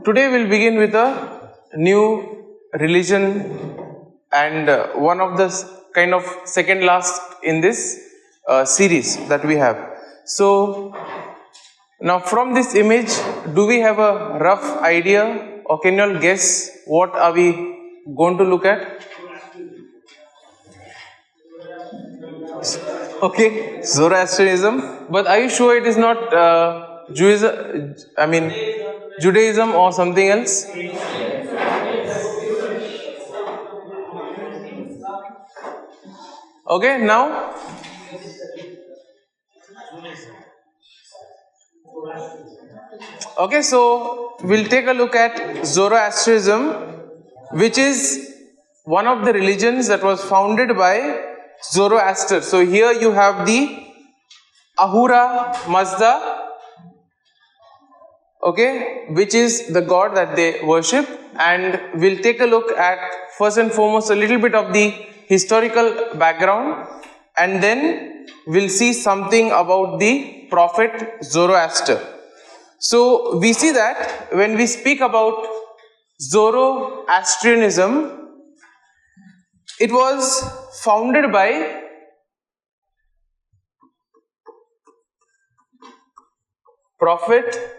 today we'll begin with a new religion and one of the kind of second last in this series that we have. So now from this image, do we have a rough idea or can you all guess what are we going to look at? Okay, Zoroastrianism, but are you sure it is not Judaism or something else? Okay, now okay, so we'll take a look at Zoroastrianism, which is one of the religions that was founded by Zoroaster. So here you have the Ahura Mazda, okay, which is the god that they worship, and we'll take a look at first and foremost a little bit of the historical background, and then we'll see something about the prophet Zoroaster. So we see that when we speak about Zoroastrianism, it was founded by prophet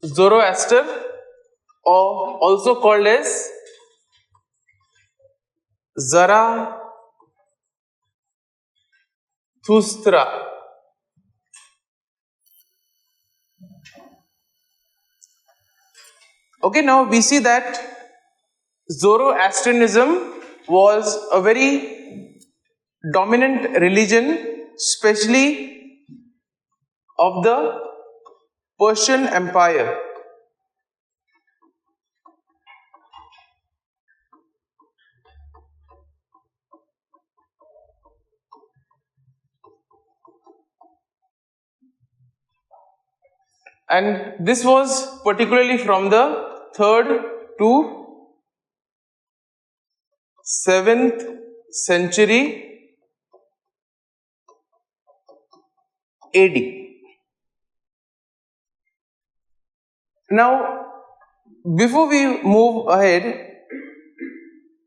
Zoroaster, or also called as Zarathustra. Okay, now we see that Zoroastrianism was a very dominant religion, especially of the Persian Empire. And this was particularly from the 3rd to 7th century AD. Now, before we move ahead,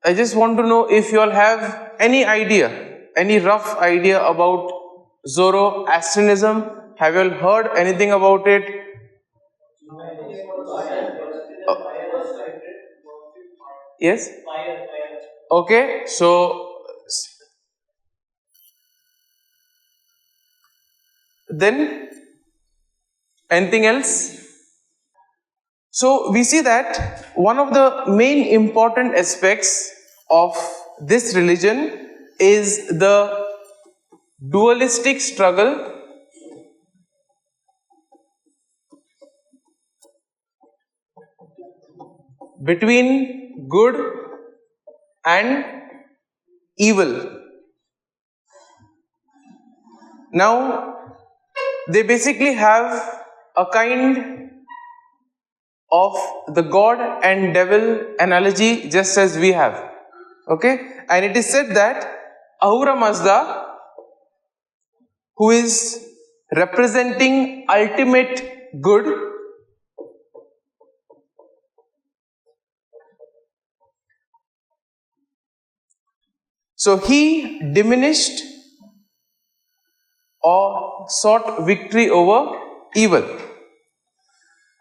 I just want to know if you all have any idea, any rough idea about Zoroastrianism. Have you all heard anything about it? Yes? Okay, so then anything else? So we see that one of the main important aspects of this religion is the dualistic struggle between good and evil. Now, they basically have a kind of the god and devil analogy just as we have. Okay, and it is said that Ahura Mazda, who is representing ultimate good, so he diminished or sought victory over evil.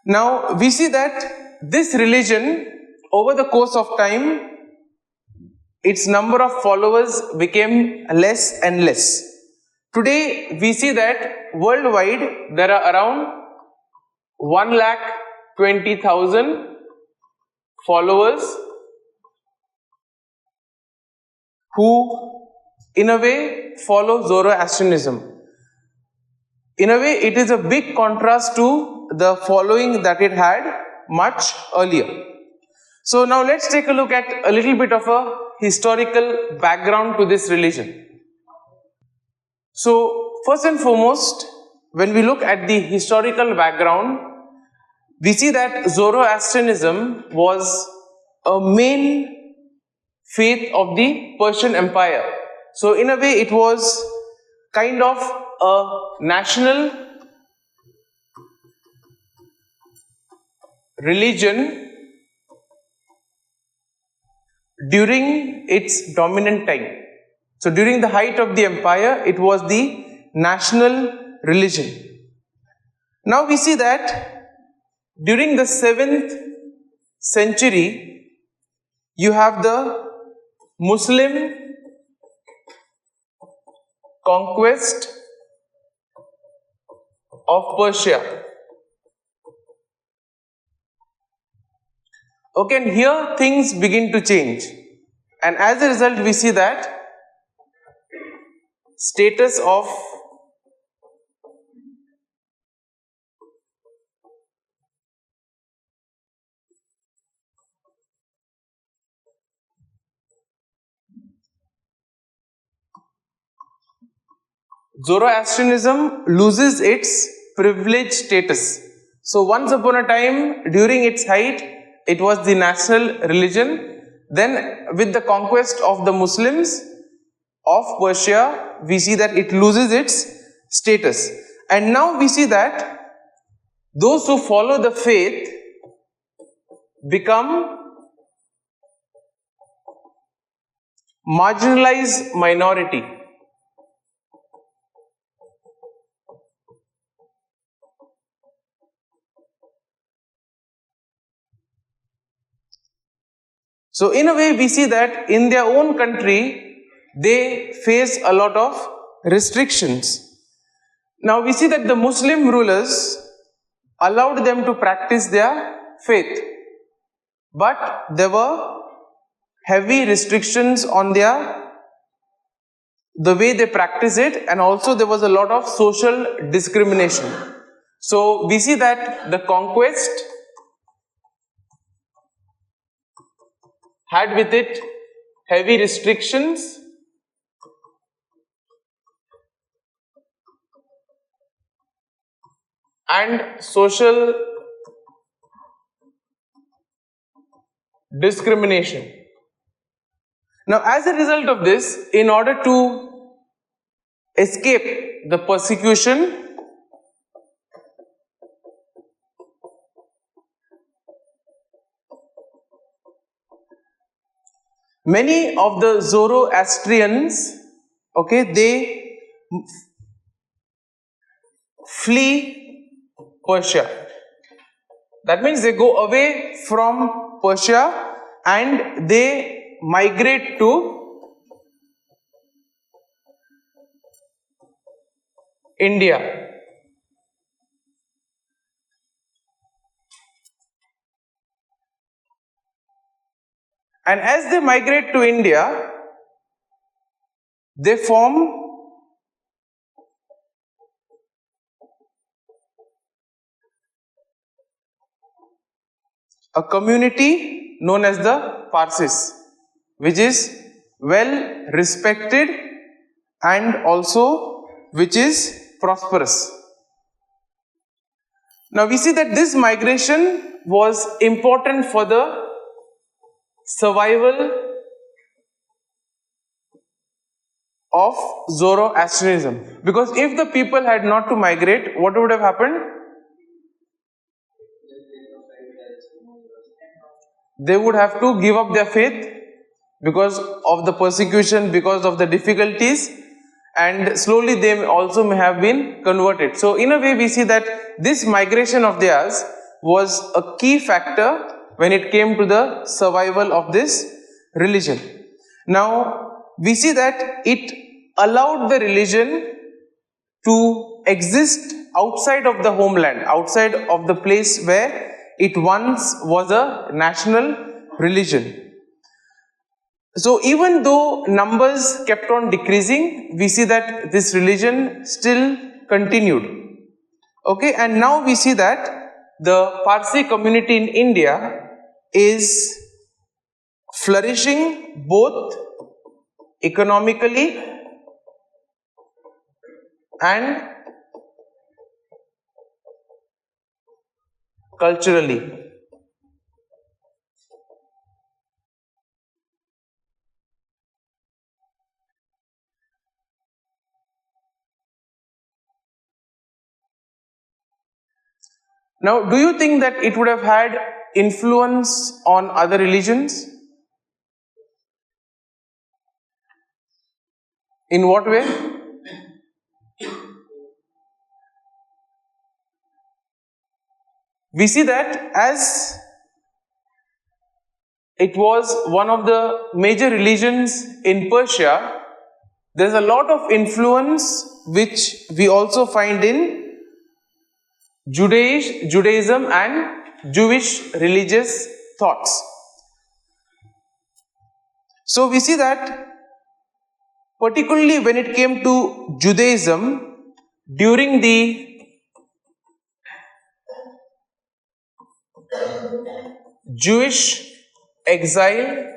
Now we see that this religion, over the course of time, its number of followers became less and less. Today we see that worldwide there are around 1,20,000 followers who in a way follow Zoroastrianism. In a way it is a big contrast to the following that it had much earlier. So now let's take a look at a little bit of a historical background to this religion. So first and foremost, when we look at the historical background, we see that Zoroastrianism was a main faith of the Persian Empire. So in a way it was kind of a national religion during its dominant time. So during the height of the empire, it was the national religion. Now we see that during the 7th century, you have the Muslim conquest of Persia. Okay, and here things begin to change. And as a result, we see that status of Zoroastrianism loses its privileged status. So once upon a time, during its height, it was the national religion. Then with the conquest of the Muslims of Persia, we see that it loses its status. And now we see that those who follow the faith become marginalized minority. So in a way we see that in their own country they face a lot of restrictions. Now we see that the Muslim rulers allowed them to practice their faith, but there were heavy restrictions on the way they practice it, and also there was a lot of social discrimination. So we see that the conquest had with it heavy restrictions and social discrimination. Now as a result of this, in order to escape the persecution, many of the Zoroastrians, okay, they flee Persia. That means they go away from Persia and they migrate to India. And as they migrate to India, they form a community known as the Parsis, which is well respected and also which is prosperous. Now we see that this migration was important for the survival of Zoroastrianism, because if the people had not to migrate, what would have happened? They would have to give up their faith because of the persecution, because of the difficulties, and slowly they also may have been converted. So in a way we see that this migration of theirs was a key factor when it came to the survival of this religion. Now we see that it allowed the religion to exist outside of the homeland, outside of the place where it once was a national religion. So even though numbers kept on decreasing, we see that this religion still continued. Okay, and now we see that the Parsi community in India is flourishing both economically and culturally. Now, do you think that it would have had influence on other religions? In what way? We see that as it was one of the major religions in Persia, there's a lot of influence which we also find in Judaism and Jewish religious thoughts. So we see that particularly when it came to Judaism, during the Jewish exile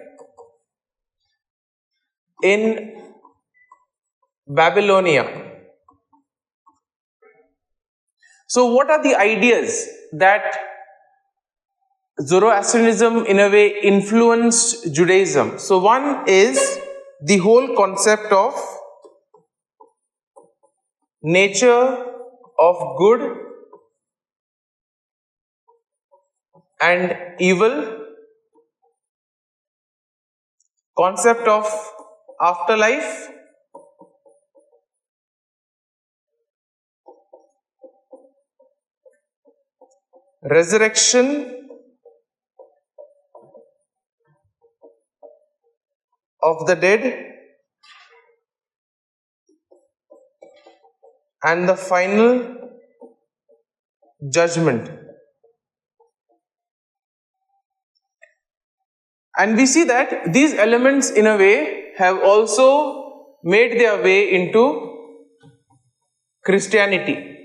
in Babylonia. So what are the ideas that Zoroastrianism in a way influenced Judaism? So one is the whole concept of nature of good and evil, concept of afterlife, resurrection of the dead, and the final judgment. And we see that these elements in a way have also made their way into Christianity.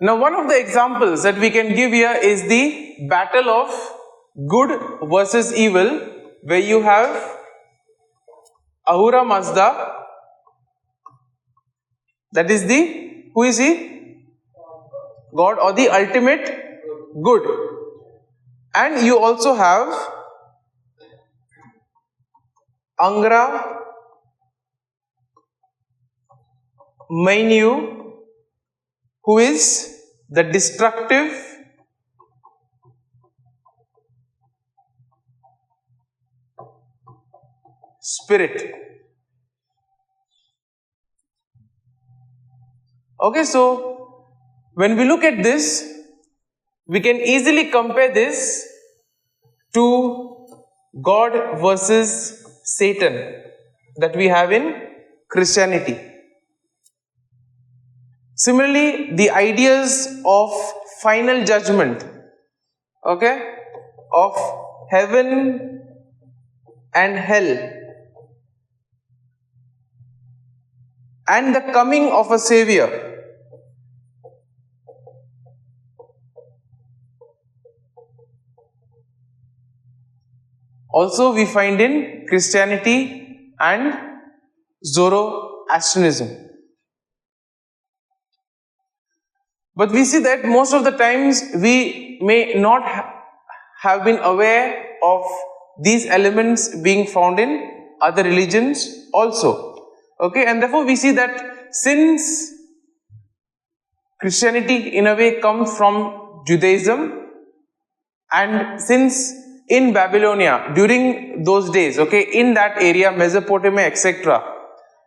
Now, one of the examples that we can give here is the battle of good versus evil, where you have Ahura Mazda, that is who is he? God, or the ultimate good. And you also have Angra Mainyu, who is the destructive spirit. Okay, so when we look at this, we can easily compare this to God versus Satan that we have in Christianity. Similarly, the ideas of final judgment, okay, of heaven and hell, and the coming of a savior. Also we find in Christianity and Zoroastrianism. But we see that most of the times we may not have been aware of these elements being found in other religions also. Okay, and therefore we see that since Christianity in a way comes from Judaism, and since in Babylonia during those days, okay, in that area, Mesopotamia, etc.,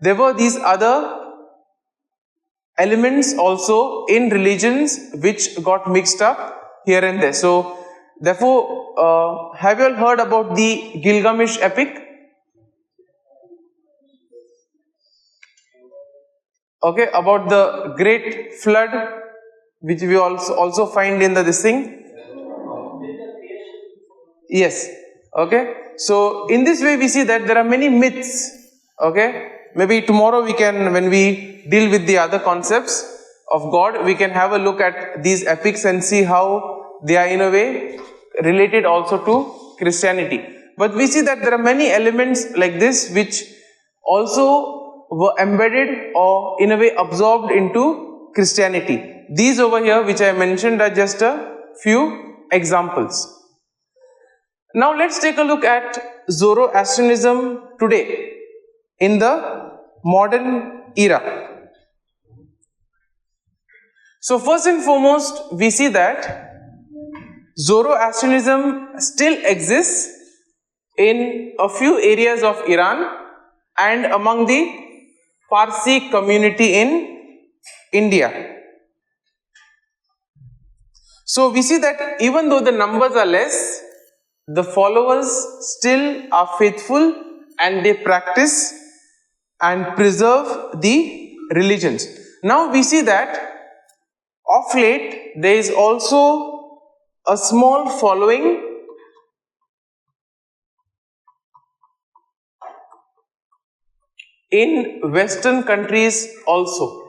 there were these other elements also in religions which got mixed up here and there. So therefore, have you all heard about the Gilgamesh epic? Okay, about the great flood, which we also find in this thing. Yes. Okay. So in this way we see that there are many myths. Okay. Maybe tomorrow we can, when we deal with the other concepts of God, we can have a look at these epics and see how they are in a way related also to Christianity. But we see that there are many elements like this which also were embedded or in a way absorbed into Christianity. These over here which I mentioned are just a few examples. Now let's take a look at Zoroastrianism today in the modern era. So first and foremost, we see that Zoroastrianism still exists in a few areas of Iran and among the Parsi community in India. So we see that even though the numbers are less, the followers still are faithful and they practice and preserve the religions. Now we see that of late there is also a small following in Western countries also.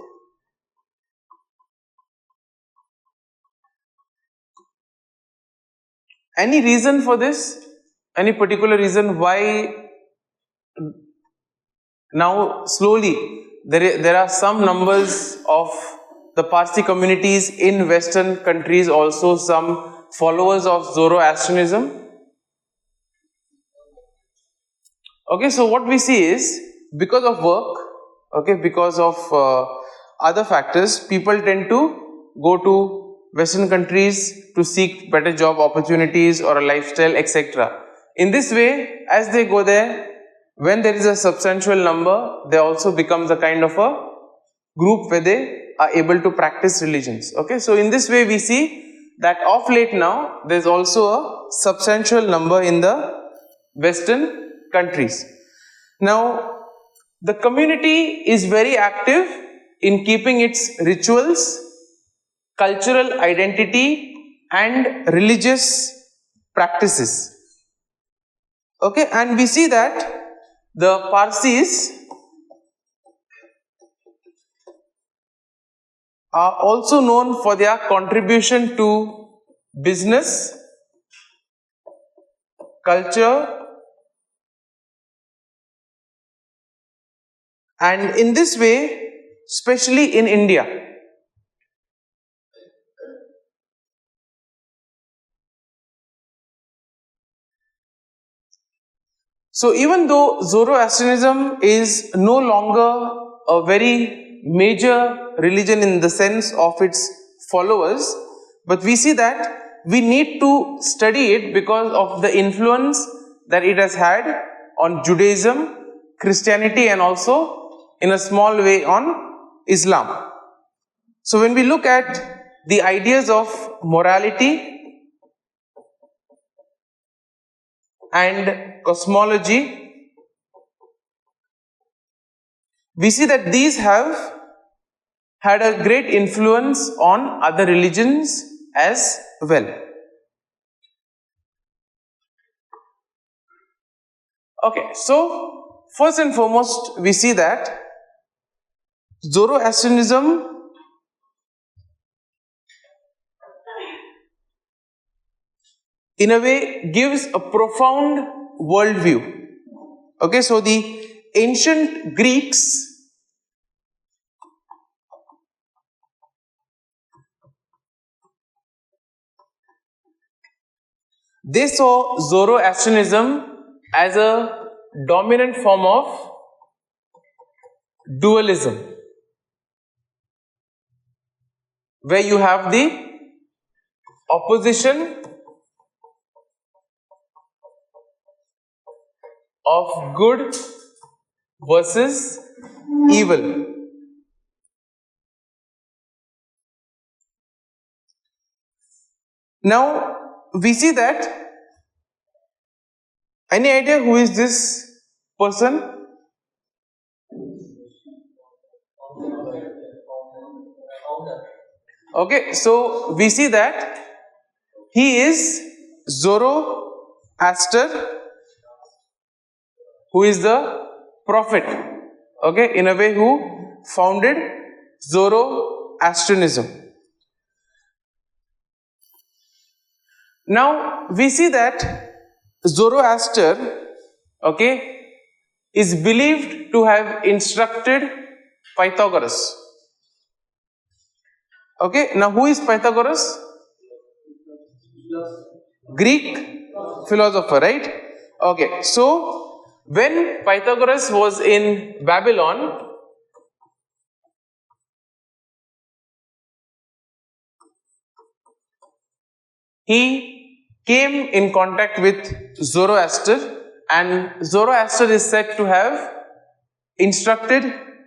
Any reason for this? Any particular reason why now slowly there are some numbers of the Parsi communities in Western countries, also some followers of Zoroastrianism? Okay, so what we see is because of work, okay, because of other factors, people tend to go to Western countries to seek better job opportunities or a lifestyle, etc. In this way, as they go there, when there is a substantial number, there also becomes a kind of a group where they are able to practice religions. Okay, so in this way we see that of late now there is also a substantial number in the Western countries. Now the community is very active in keeping its rituals, cultural identity and religious practices. Okay, and we see that the Parsis are also known for their contribution to business, culture, and in this way, especially in India. So even though Zoroastrianism is no longer a very major religion in the sense of its followers, but we see that we need to study it because of the influence that it has had on Judaism, Christianity and also in a small way on Islam. So when we look at the ideas of morality and cosmology, we see that these have had a great influence on other religions as well. Okay, so first and foremost we see that Zoroastrianism in a way gives a profound worldview. Okay, so the ancient Greeks they saw Zoroastrianism as a dominant form of dualism, where you have the opposition of good versus evil. Now we see that, any idea who is this person? Okay, so we see that he is Zoroaster, who is the prophet, okay, in a way who founded Zoroastrianism. Now we see that Zoroaster, okay, is believed to have instructed Pythagoras. Okay, now who is Pythagoras? Greek philosopher, right? Okay, so when Pythagoras was in Babylon, he came in contact with Zoroaster, and Zoroaster is said to have instructed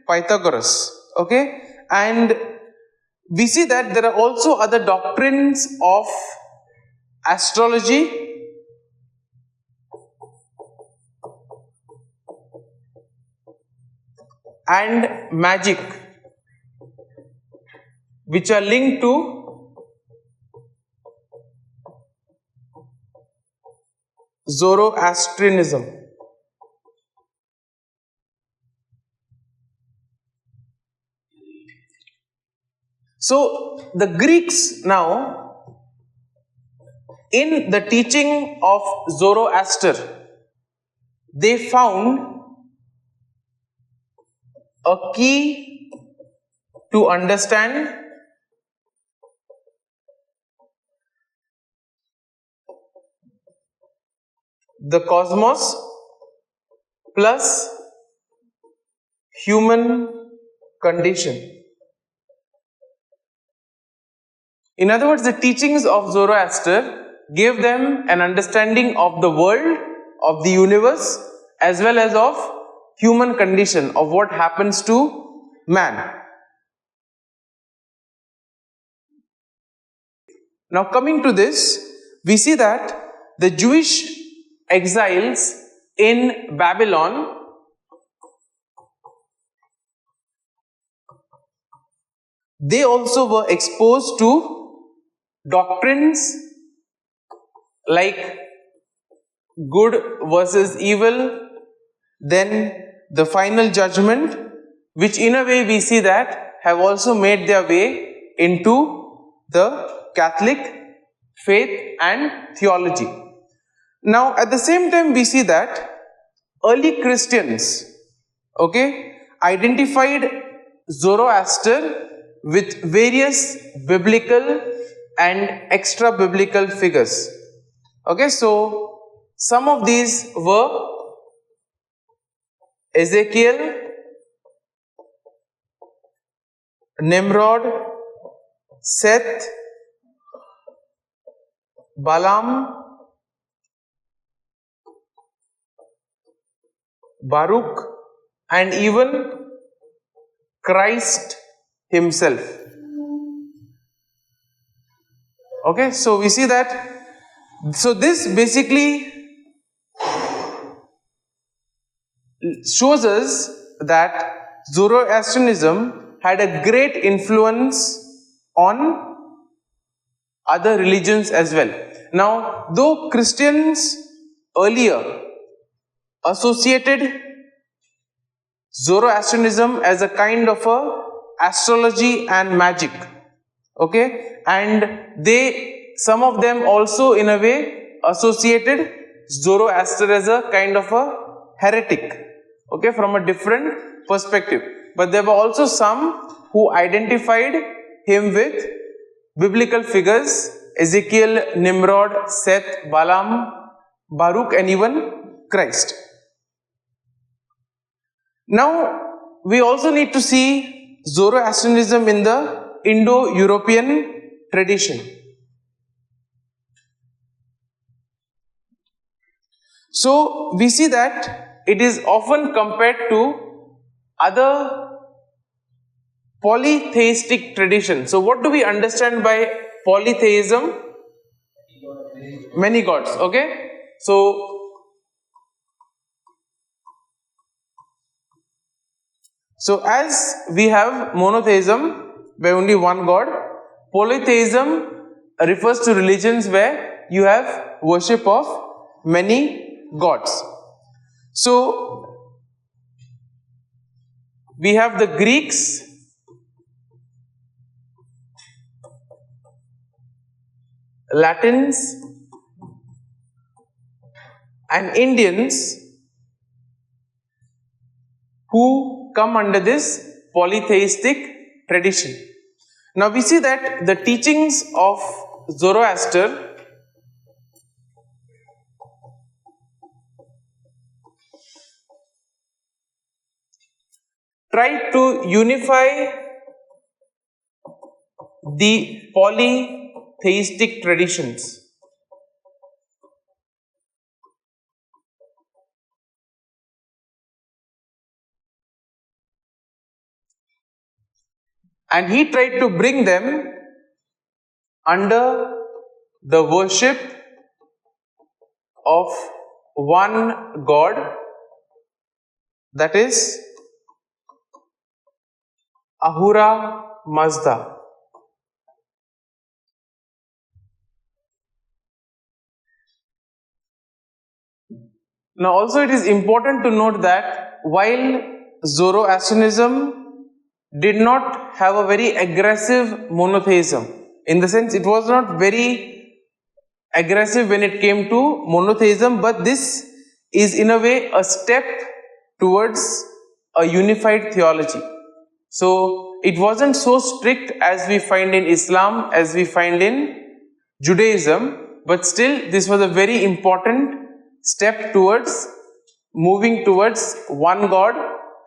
Pythagoras. Okay, and we see that there are also other doctrines of astrology and magic which are linked to Zoroastrianism. So the Greeks now, in the teaching of Zoroaster, they found a key to understand the cosmos plus human condition. In other words, the teachings of Zoroaster gave them an understanding of the world, of the universe, as well as of human condition, of what happens to man. Now coming to this, we see that the Jewish exiles in Babylon they also were exposed to doctrines like good versus evil, then the final judgment, which in a way we see that have also made their way into the Catholic faith and theology. Now at the same time we see that early Christians, okay, identified Zoroaster with various biblical and extra biblical figures. Okay, so some of these were Ezekiel, Nimrod, Seth, Balaam, Baruch, and even Christ himself. Okay, so we see that, so this basically shows us that Zoroastrianism had a great influence on other religions as well. Now, though Christians earlier associated Zoroastrianism as a kind of a astrology and magic, okay, and some of them also in a way associated Zoroaster as a kind of a heretic, okay, from a different perspective. But there were also some who identified him with biblical figures, Ezekiel, Nimrod, Seth, Balaam, Baruch, and even Christ. Now, we also need to see Zoroastrianism in the Indo-European tradition. So, we see that it is often compared to other polytheistic traditions. So, what do we understand by polytheism? Many gods, okay? So, as we have monotheism, where only one god, polytheism refers to religions where you have worship of many gods. So, we have the Greeks, Latins, and Indians who come under this polytheistic tradition. Now we see that the teachings of Zoroaster tried to unify the polytheistic traditions. and he tried to bring them under the worship of one god, that is Ahura Mazda. Now also it is important to note that while Zoroastrianism did not have a very aggressive monotheism, in the sense it was not very aggressive when it came to monotheism, but this is in a way a step towards a unified theology. So it wasn't so strict as we find in Islam, as we find in Judaism, but still this was a very important step towards moving towards one God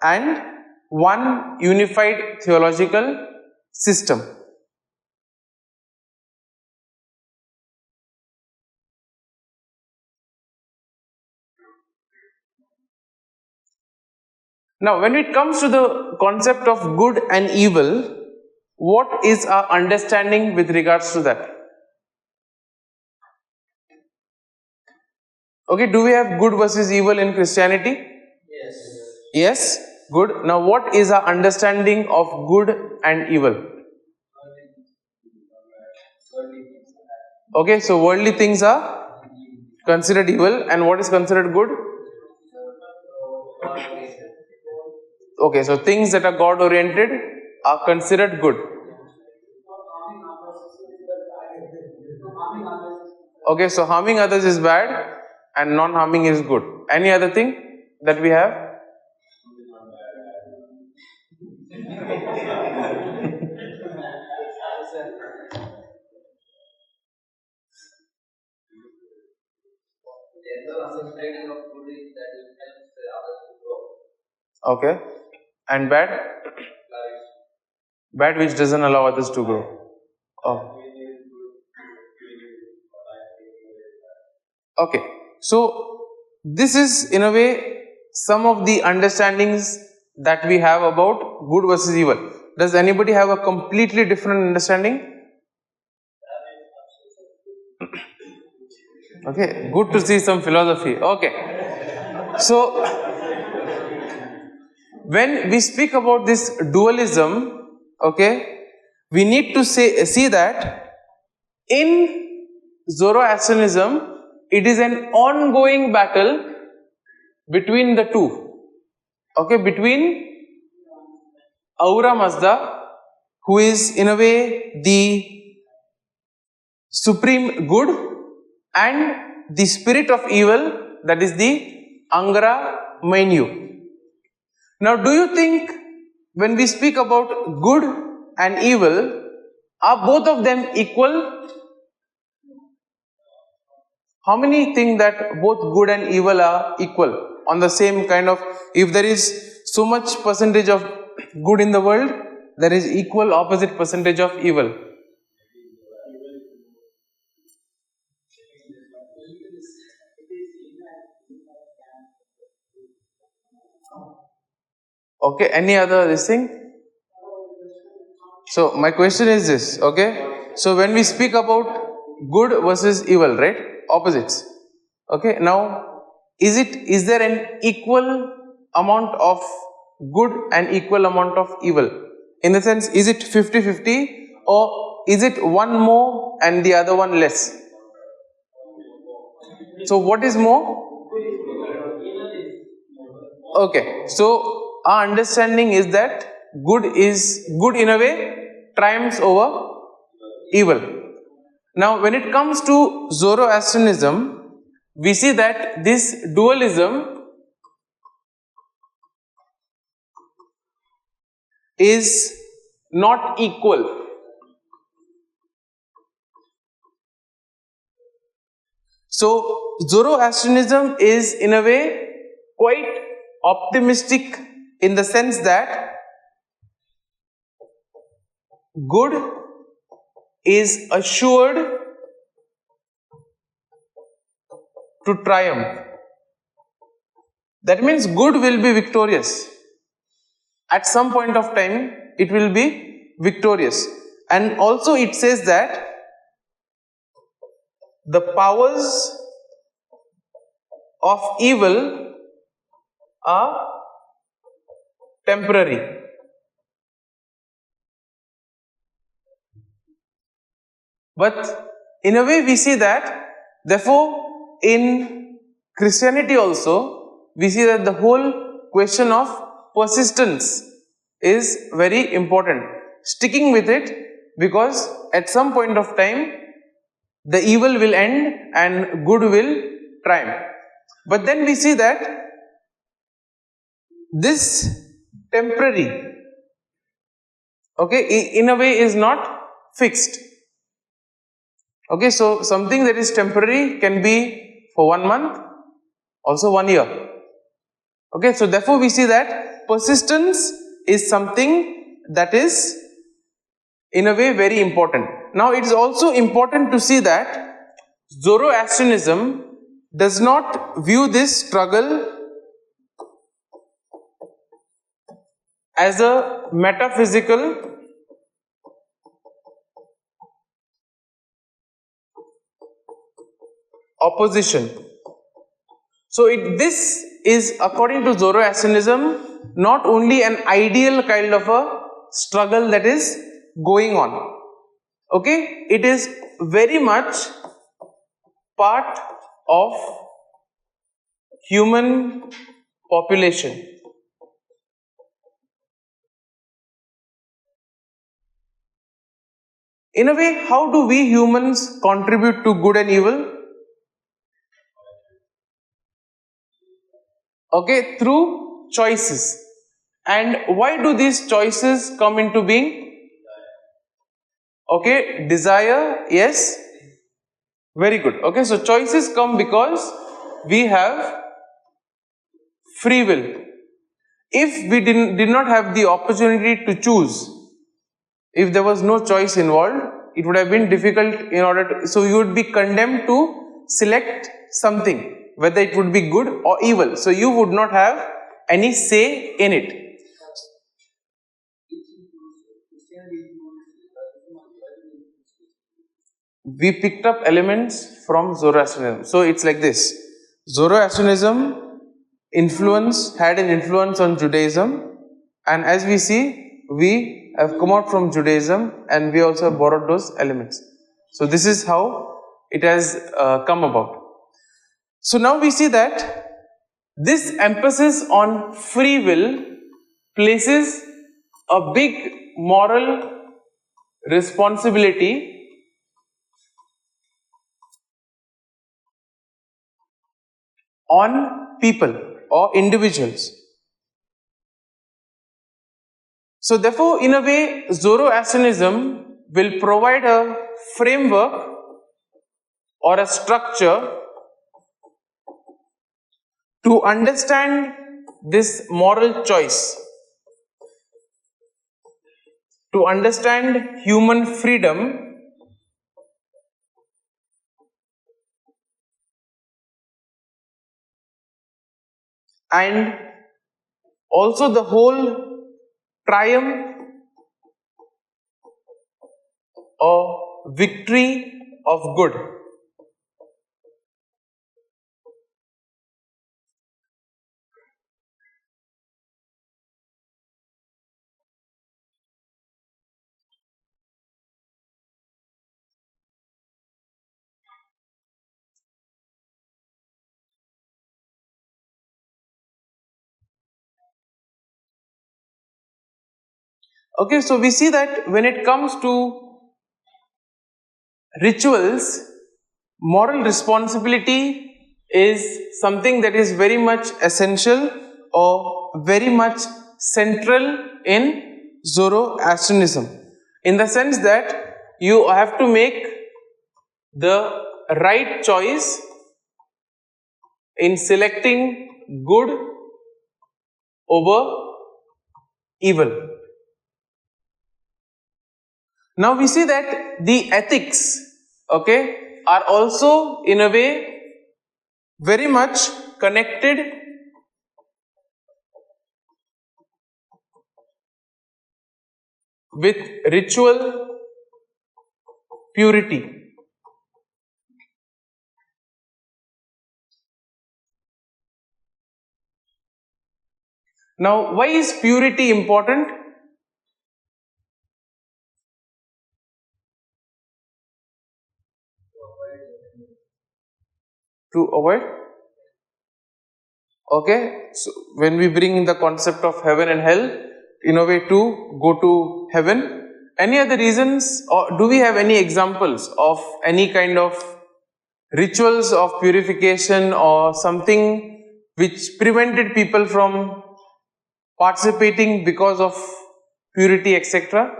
and one unified theological system. Now, when it comes to the concept of good and evil, what is our understanding with regards to that? Okay, do we have good versus evil in Christianity? Yes. Yes, good. Now, what is our understanding of good and evil? Okay, so worldly things are considered evil, and what is considered good? Okay, so things that are God oriented are considered good. Okay, so harming others is bad and non-harming is good. Any other thing that we have? Okay, and bad? Bad which doesn't allow others to grow. Oh. Okay, so this is in a way some of the understandings that we have about good versus evil. Does anybody have a completely different understanding? Okay, good to see some philosophy. Okay, so when we speak about this dualism, okay, we need to see that in Zoroastrianism, it is an ongoing battle between the two. Okay, between Ahura Mazda, who is in a way the supreme good, and the spirit of evil, that is the Angara Mainyu. Now, do you think when we speak about good and evil, are both of them equal? How many think that both good and evil are equal on the same kind of, if there is so much percentage of good in the world, there is equal opposite percentage of evil? Okay, any other this thing? So my question is this, okay? So when we speak about good versus evil, right? Opposites. Okay, now is there an equal amount of good and equal amount of evil? In the sense, is it 50-50 or is it one more and the other one less? So what is more? Okay, so our understanding is that good in a way triumphs over evil. Now when it comes to Zoroastrianism, we see that this dualism is not equal. So Zoroastrianism is in a way quite optimistic in the sense that good is assured to triumph. That means good will be victorious. At some point of time, it will be victorious. And also it says that the powers of evil are temporary. But in a way we see that, therefore in Christianity also we see that the whole question of persistence is very important. Sticking with it, because at some point of time the evil will end and good will triumph. But then we see that this temporary, okay, in a way is not fixed. Okay, so something that is temporary can be for 1 month, also 1 year. Okay, so therefore we see that persistence is something that is in a way very important. Now it is also important to see that Zoroastrianism does not view this struggle as a metaphysical opposition. So this is, according to Zoroastrianism, not only an ideal kind of a struggle that is going on. Okay, it is very much part of human population. In a way, how do we humans contribute to good and evil? Okay, through choices. And why do these choices come into being? Okay, desire, yes, very good. Okay, so choices come because we have free will. If we did not have the opportunity to choose, if there was no choice involved, it would have been difficult in order to, so you would be condemned to select something, whether it would be good or evil. So you would not have any say in it. We picked up elements from Zoroastrianism. So it's like this. Zoroastrianism had an influence on Judaism, and as we see, we have come out from Judaism and we also have borrowed those elements. So this is how it has come about. So now we see that this emphasis on free will places a big moral responsibility on people or individuals. So therefore, in a way, Zoroastrianism will provide a framework or a structure to understand this moral choice, to understand human freedom, and also the whole triumph or victory of good. Okay, so we see that when it comes to rituals, moral responsibility is something that is very much essential or very much central in Zoroastrianism, in the sense that you have to make the right choice in selecting good over evil. Now we see that the ethics, okay, are also in a way very much connected with ritual purity. Now, why is purity important? To avoid? Okay, so when we bring in the concept of heaven and hell, in a way to go to heaven. Any other reasons, or do we have any examples of any kind of rituals of purification or something which prevented people from participating because of purity, etc.?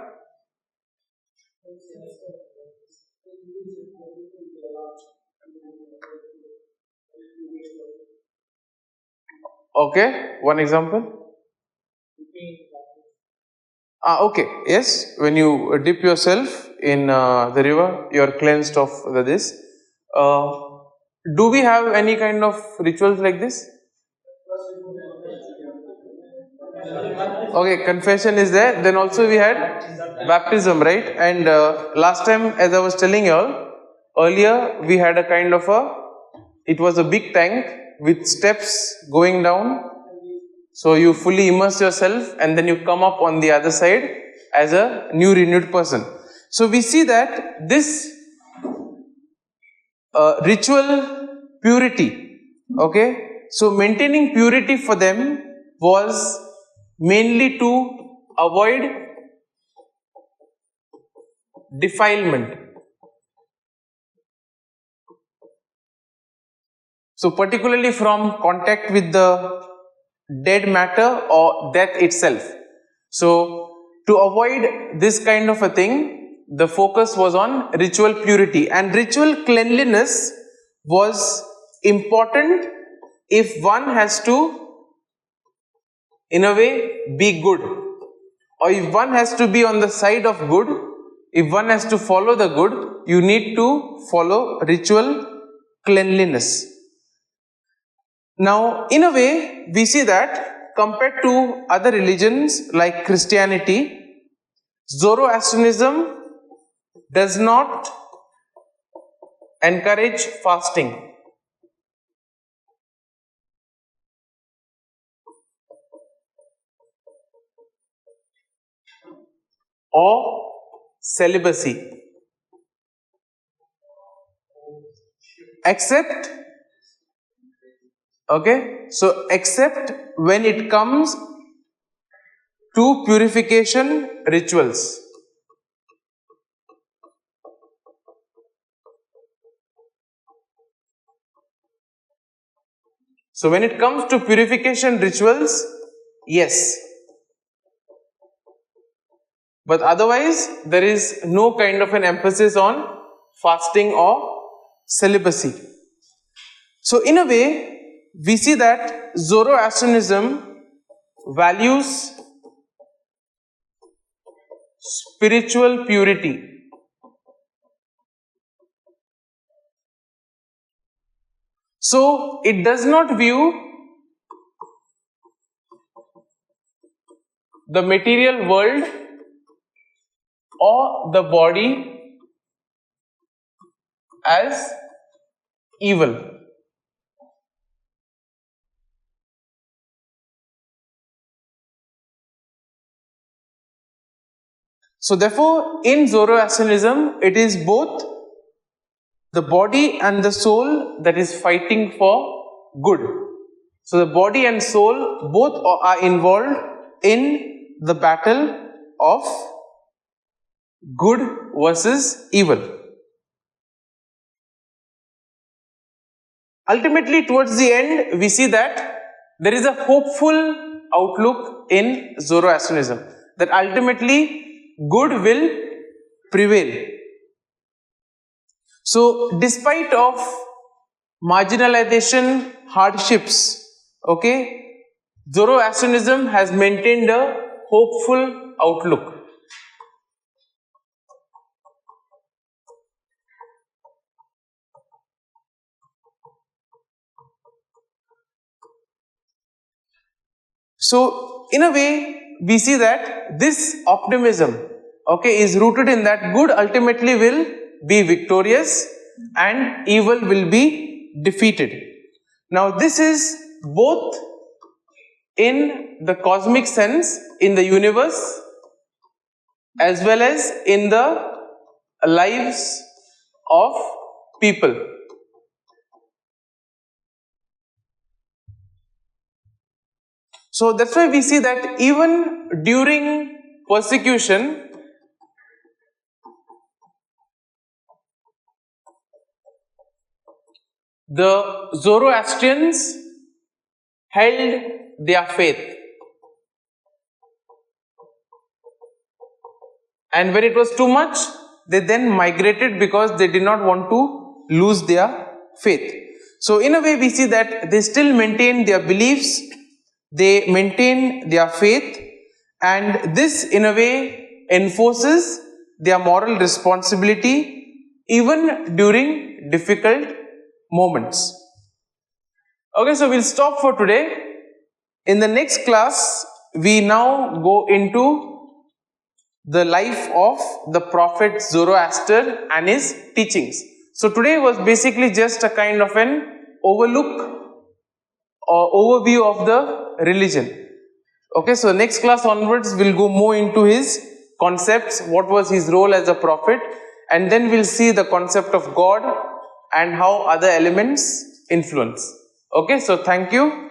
Okay, one example. Okay, yes, when you dip yourself in the river, you are cleansed of this. Uh, do we have any kind of rituals like this? Okay, confession is there. Then also we had baptism, right? And last time, as I was telling you all, earlier we had a kind of it was a big tank with steps going down. So you fully immerse yourself and then you come up on the other side as a new renewed person. So we see that this ritual purity, okay, so maintaining purity for them was mainly to avoid defilement. So particularly from contact with the dead matter or death itself. So to avoid this kind of a thing, the focus was on ritual purity, and ritual cleanliness was important if one has to, in a way, be good, or if one has to be on the side of good, if one has to follow the good, you need to follow ritual cleanliness. Now, in a way, we see that compared to other religions like Christianity, Zoroastrianism does not encourage fasting. Or celibacy, except, okay, so except when it comes to purification rituals. So when it comes to purification rituals, yes, but otherwise there is no kind of an emphasis on fasting or celibacy. So in a way, we see that Zoroastrianism values spiritual purity. So it does not view the material world or the body as evil. So therefore, in Zoroastrianism, it is both the body and the soul that is fighting for good. So the body and soul both are involved in the battle of good versus evil. Ultimately, towards the end, we see that there is a hopeful outlook in Zoroastrianism, that ultimately good will prevail. So despite of marginalization, hardships, okay, Zoroastrianism has maintained a hopeful outlook. So in a way, we see that this optimism okay, is rooted in that good ultimately will be victorious and evil will be defeated. Now this is both in the cosmic sense, in the universe, as well as in the lives of people. So that's why we see that even during persecution, the Zoroastrians held their faith. And when it was too much, they then migrated because they did not want to lose their faith. So in a way we see that they still maintain their beliefs, they maintain their faith, and this in a way enforces their moral responsibility even during difficult moments. Okay, so we'll stop for today. In the next class, we now go into the life of the prophet Zoroaster and his teachings. So today was basically just a kind of an overlook or overview of the religion. Okay, so next class onwards we'll go more into his concepts, what was his role as a prophet, and then we'll see the concept of God and how other elements influence. Okay, so thank you.